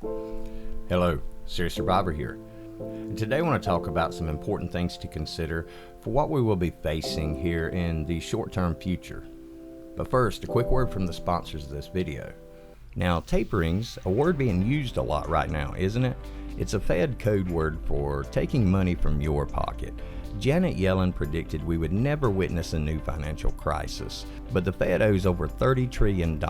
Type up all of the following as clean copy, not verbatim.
Hello, Serious Survivor here. And today I want to talk about some important things to consider for what we will be facing here in the short-term future. But first, a quick word from the sponsors of this video. Now, tapering's a word being used a lot right now, isn't it? It's a Fed code word for taking money from your pocket. Janet Yellen predicted we would never witness a new financial crisis, but the Fed owes over $30 trillion.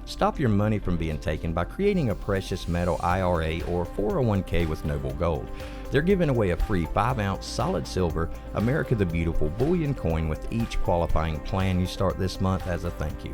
Stop your money from being taken by creating a precious metal IRA or 401k with Noble Gold. They're giving away a free 5-ounce solid silver America the Beautiful bullion coin with each qualifying plan you start this month as a thank you.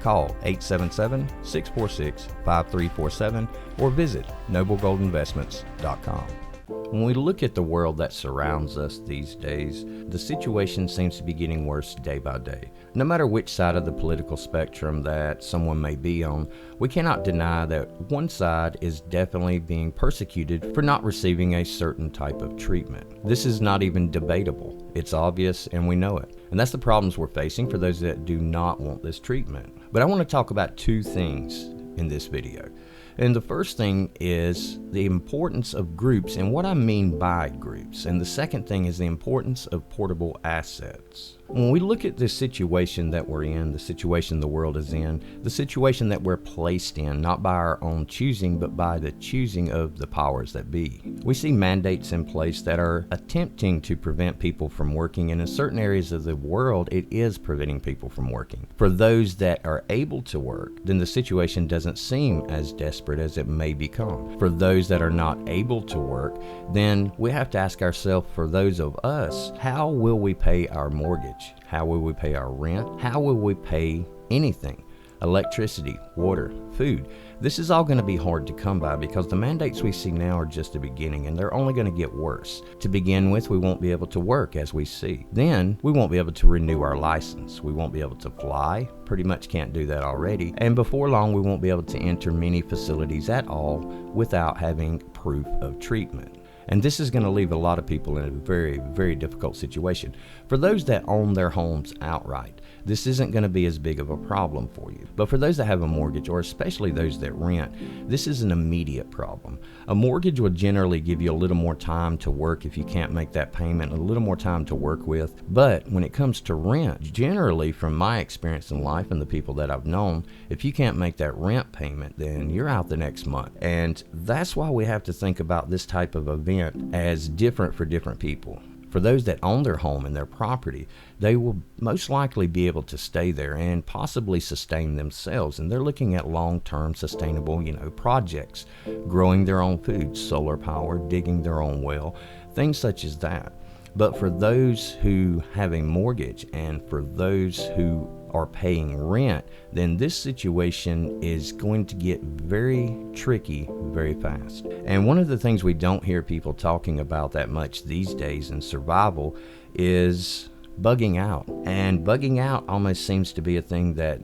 Call 877-646-5347 or visit noblegoldinvestments.com. When we look at the world that surrounds us these days, the situation seems to be getting worse day by day. No matter which side of the political spectrum that someone may be on, we cannot deny that one side is definitely being persecuted for not receiving a certain type of treatment. This is not even debatable. It's obvious and we know it. And that's the problems we're facing for those that do not want this treatment. But I want to talk about two things in this video. And the first thing is the importance of groups and what I mean by groups. And the second thing is the importance of portable assets. When we look at this situation that we're in, the situation the world is in, the situation that we're placed in, not by our own choosing, but by the choosing of the powers that be. We see mandates in place that are attempting to prevent people from working, and in certain areas of the world, it is preventing people from working. For those that are able to work, then the situation doesn't seem as desperate as it may become. For those that are not able to work, then we have to ask ourselves, for those of us, how will we pay our mortgage? How will we pay our rent? How will we pay anything? Electricity, water, food. This is all going to be hard to come by because the mandates we see now are just the beginning and they're only going to get worse. To begin with, we won't be able to work as we see. Then we won't be able to renew our license. We won't be able to fly. Pretty much can't do that already. And before long, we won't be able to enter many facilities at all without having proof of treatment. And this is going to leave a lot of people in a very, very difficult situation. For those that own their homes outright, this isn't going to be as big of a problem for you. But for those that have a mortgage, or especially those that rent, this is an immediate problem. A mortgage will generally give you a little more time to work if you can't make that payment, a little more time to work with. But when it comes to rent, generally from my experience in life and the people that I've known, if you can't make that rent payment, then you're out the next month. And that's why we have to think about this type of event as different for different people. For those that own their home and their property, they will most likely be able to stay there and possibly sustain themselves. And they're looking at long-term sustainable, projects, growing their own food, solar power, digging their own well, things such as that. But for those who have a mortgage and for those who are paying rent, then this situation is going to get very tricky very fast. And one of the things we don't hear people talking about that much these days in survival is bugging out. And bugging out almost seems to be a thing that,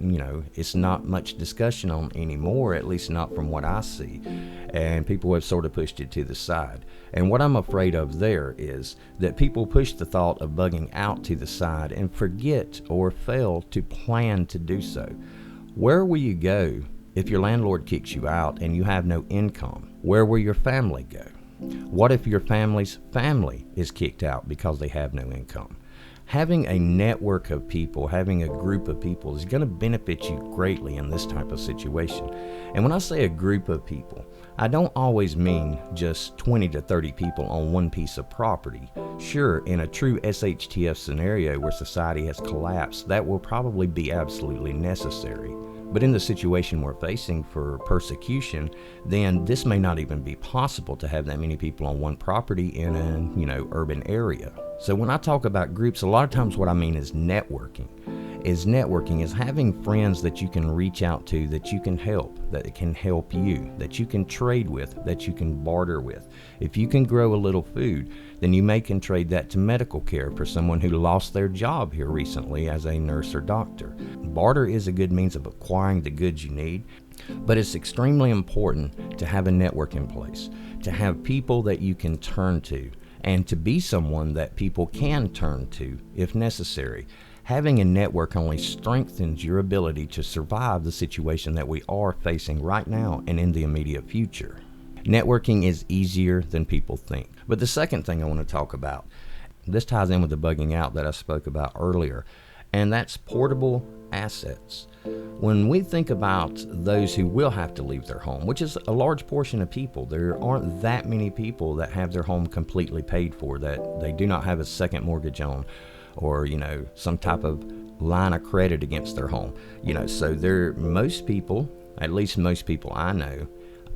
it's not much discussion on anymore, at least not from what I see. And people have sort of pushed it to the side. And what I'm afraid of there is that people push the thought of bugging out to the side and forget or fail to plan to do so. Where will you go if your landlord kicks you out and you have no income? Where will your family go? What if your family's family is kicked out because they have no income? Having a network of people, having a group of people is going to benefit you greatly in this type of situation. And when I say a group of people, I don't always mean just 20 to 30 people on one piece of property. Sure, in a true SHTF scenario where society has collapsed, that will probably be absolutely necessary. But in the situation we're facing for persecution, then this may not even be possible to have that many people on one property in an, urban area. So when I talk about groups, a lot of times what I mean is networking. Is having friends that you can reach out to, that you can help, that can help you, that you can trade with, that you can barter with. If you can grow a little food, then you may can trade that to medical care for someone who lost their job here recently as a nurse or doctor. Barter is a good means of acquiring the goods you need, but it's extremely important to have a network in place, to have people that you can turn to, and to be someone that people can turn to if necessary. Having a network only strengthens your ability to survive the situation that we are facing right now and in the immediate future. Networking is easier than people think. But the second thing I want to talk about, this ties in with the bugging out that I spoke about earlier, and that's portable assets. When we think about those who will have to leave their home, which is a large portion of people, there aren't that many people that have their home completely paid for, that they do not have a second mortgage on, or some type of line of credit against their home. So most people, at least most people I know,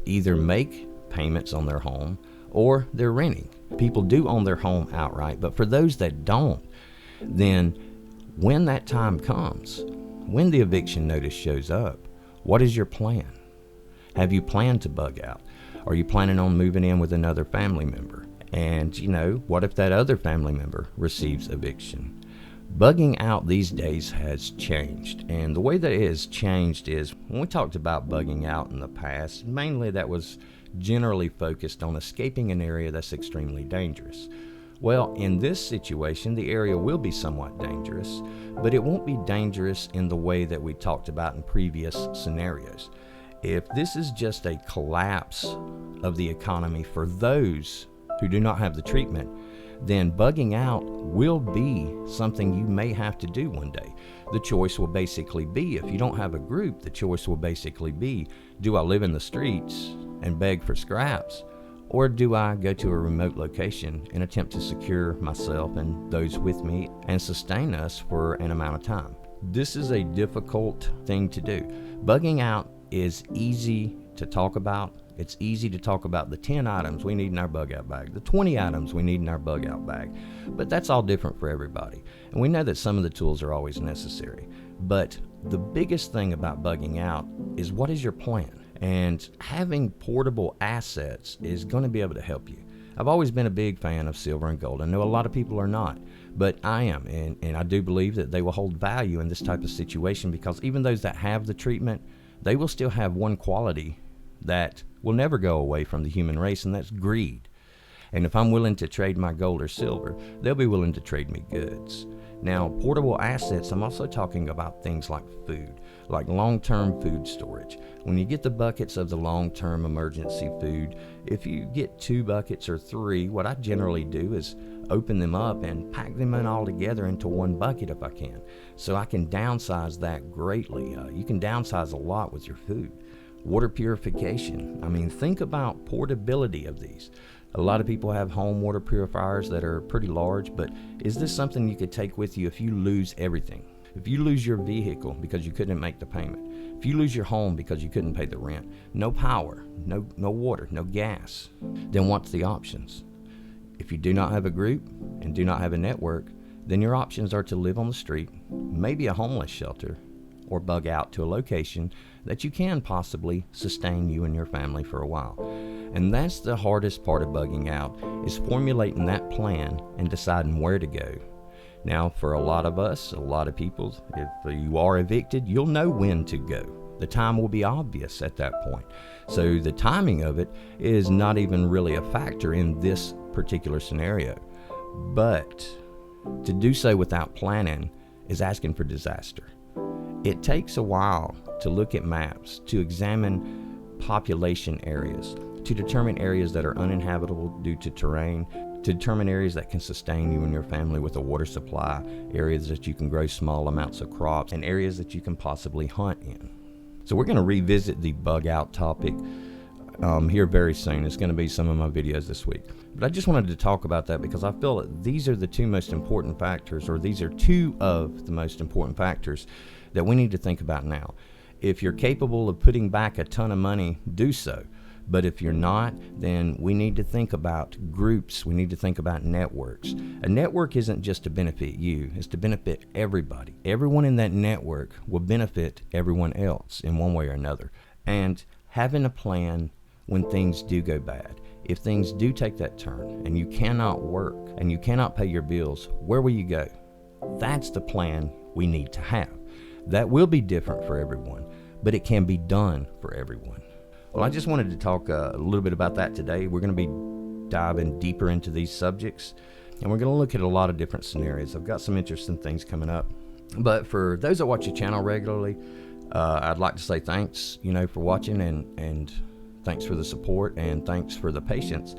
either make payments on their home or they're renting. People do own their home outright, but for those that don't, then when that time comes, when the eviction notice shows up, what is your plan? Have you planned to bug out? Are you planning on moving in with another family member? And what if that other family member receives eviction? Bugging out these days has changed, and the way that it has changed is, when we talked about bugging out in the past, mainly that was generally focused on escaping an area that's extremely dangerous. Well, in this situation, the area will be somewhat dangerous, but it won't be dangerous in the way that we talked about in previous scenarios. If this is just a collapse of the economy for those who do not have the treatment, then bugging out will be something you may have to do one day. The choice will basically be, if you don't have a group, the choice will basically be, do I live in the streets and beg for scraps, or do I go to a remote location and attempt to secure myself and those with me and sustain us for an amount of time? This is a difficult thing to do. Bugging out is easy to talk about. It's easy to talk about the 10 items we need in our bug out bag, the 20 items we need in our bug out bag, but that's all different for everybody. And we know that some of the tools are always necessary. But the biggest thing about bugging out is, what is your plan? And having portable assets is going to be able to help you. I've always been a big fan of silver and gold. I know a lot of people are not, but I am. And I do believe that they will hold value in this type of situation, because even those that have the treatment, they will still have one quality that will never go away from the human race, and that's greed. And if I'm willing to trade my gold or silver, they'll be willing to trade me goods. Now, portable assets, I'm also talking about things like food, like long-term food storage. When you get the buckets of the long-term emergency food, if you get 2 buckets or 3, what I generally do is open them up and pack them in all together into one bucket if I can. So I can downsize that greatly. You can downsize a lot with your food. Water purification. I mean, think about portability of these. A lot of people have home water purifiers that are pretty large, but is this something you could take with you if you lose everything? If you lose your vehicle because you couldn't make the payment, if you lose your home because you couldn't pay the rent, no power, no water, no gas, then what's the options? If you do not have a group and do not have a network, then your options are to live on the street, maybe a homeless shelter, or bug out to a location that you can possibly sustain you and your family for a while. And that's the hardest part of bugging out, is formulating that plan and deciding where to go. Now, for a lot of us, a lot of people, if you are evicted, you'll know when to go. The time will be obvious at that point. So the timing of it is not even really a factor in this particular scenario. But to do so without planning is asking for disaster. It takes a while to look at maps, to examine population areas, to determine areas that are uninhabitable due to terrain, to determine areas that can sustain you and your family with a water supply, areas that you can grow small amounts of crops, and areas that you can possibly hunt in. So we're going to revisit the bug out topic here very soon. It's going to be some of my videos this week. But I just wanted to talk about that because I feel that these are the 2 most important factors, or these are 2 of the most important factors that we need to think about now. If you're capable of putting back a ton of money, do so. But if you're not, then we need to think about groups. We need to think about networks. A network isn't just to benefit you, it's to benefit everybody. Everyone in that network will benefit everyone else in one way or another. And having a plan when things do go bad, if things do take that turn and you cannot work and you cannot pay your bills, where will you go? That's the plan we need to have. That will be different for everyone, but it can be done for everyone. Well, I just wanted to talk a little bit about that today. We're going to be diving deeper into these subjects, and we're going to look at a lot of different scenarios. I've got some interesting things coming up. But for those that watch the channel regularly, I'd like to say thanks, for watching, and Thanks for the support, and thanks for the patience.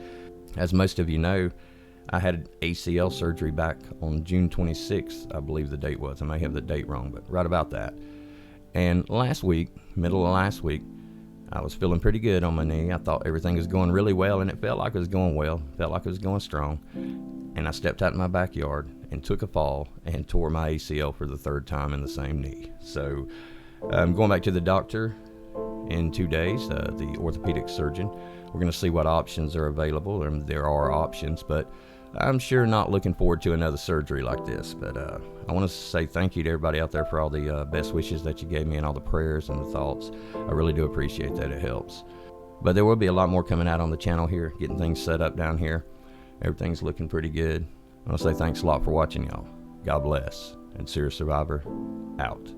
As most of you know, I had ACL surgery back on June 26th, I believe the date was. I may have the date wrong, but right about that. And last week, middle of last week, I was feeling pretty good on my knee. I thought everything was going really well, and it felt like it was going well, felt like it was going strong. And I stepped out in my backyard and took a fall and tore my ACL for the third time in the same knee. So I'm going back to the doctor in 2 days, the orthopedic surgeon. We're going to see what options are available, and there are options, but I'm sure not looking forward to another surgery like this. But I want to say thank you to everybody out there for all the best wishes that you gave me and all the prayers and the thoughts. I really do appreciate that. It helps. But there will be a lot more coming out on the channel here, getting things set up down here. Everything's looking pretty good. I want to say thanks a lot for watching, y'all. God bless. And Serious Survivor, out.